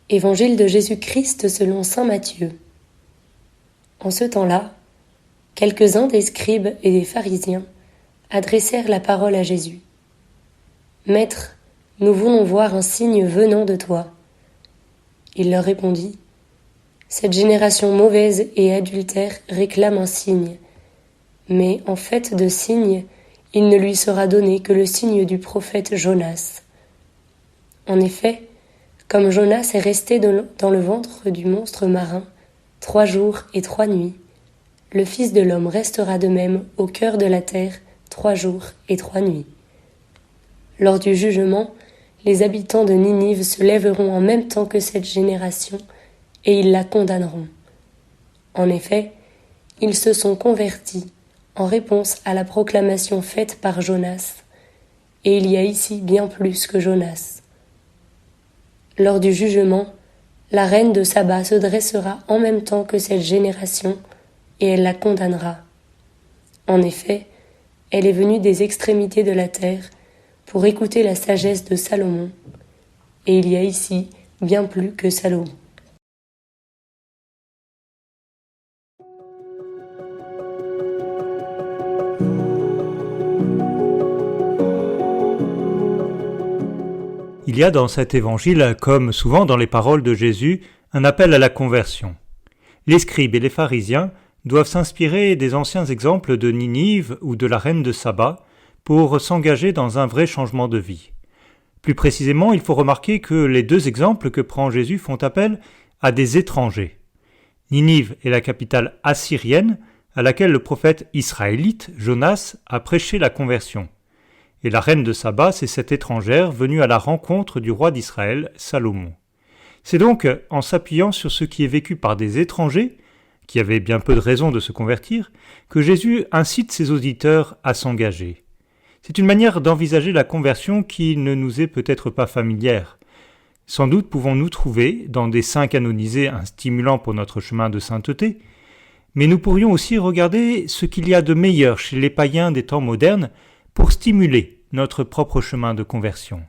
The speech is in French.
Évangile de Jésus-Christ selon saint Matthieu. En ce temps-là, quelques-uns des scribes et des pharisiens adressèrent la parole à Jésus. « Maître, nous voulons voir un signe venant de toi. » Il leur répondit, « Cette génération mauvaise et adultère réclame un signe, mais en fait de signe, il ne lui sera donné que le signe du prophète Jonas. En effet, comme Jonas est resté dans le ventre du monstre marin 3 jours et 3 nuits, le Fils de l'homme restera de même au cœur de la terre 3 jours et 3 nuits. Lors du jugement, les habitants de Ninive se lèveront en même temps que cette génération et ils la condamneront. En effet, ils se sont convertis en réponse à la proclamation faite par Jonas, et il y a ici bien plus que Jonas. Lors du jugement, la reine de Saba se dressera en même temps que cette génération et elle la condamnera. En effet, elle est venue des extrémités de la terre pour écouter la sagesse de Salomon, et il y a ici bien plus que Salomon. Il y a dans cet évangile, comme souvent dans les paroles de Jésus, un appel à la conversion. Les scribes et les pharisiens doivent s'inspirer des anciens exemples de Ninive ou de la reine de Saba pour s'engager dans un vrai changement de vie. Plus précisément, il faut remarquer que les 2 exemples que prend Jésus font appel à des étrangers. Ninive est la capitale assyrienne à laquelle le prophète israélite, Jonas, a prêché la conversion. Et la reine de Saba, c'est cette étrangère venue à la rencontre du roi d'Israël, Salomon. C'est donc en s'appuyant sur ce qui est vécu par des étrangers, qui avaient bien peu de raisons de se convertir, que Jésus incite ses auditeurs à s'engager. C'est une manière d'envisager la conversion qui ne nous est peut-être pas familière. Sans doute pouvons-nous trouver, dans des saints canonisés, un stimulant pour notre chemin de sainteté, mais nous pourrions aussi regarder ce qu'il y a de meilleur chez les païens des temps modernes pour stimuler notre propre chemin de conversion.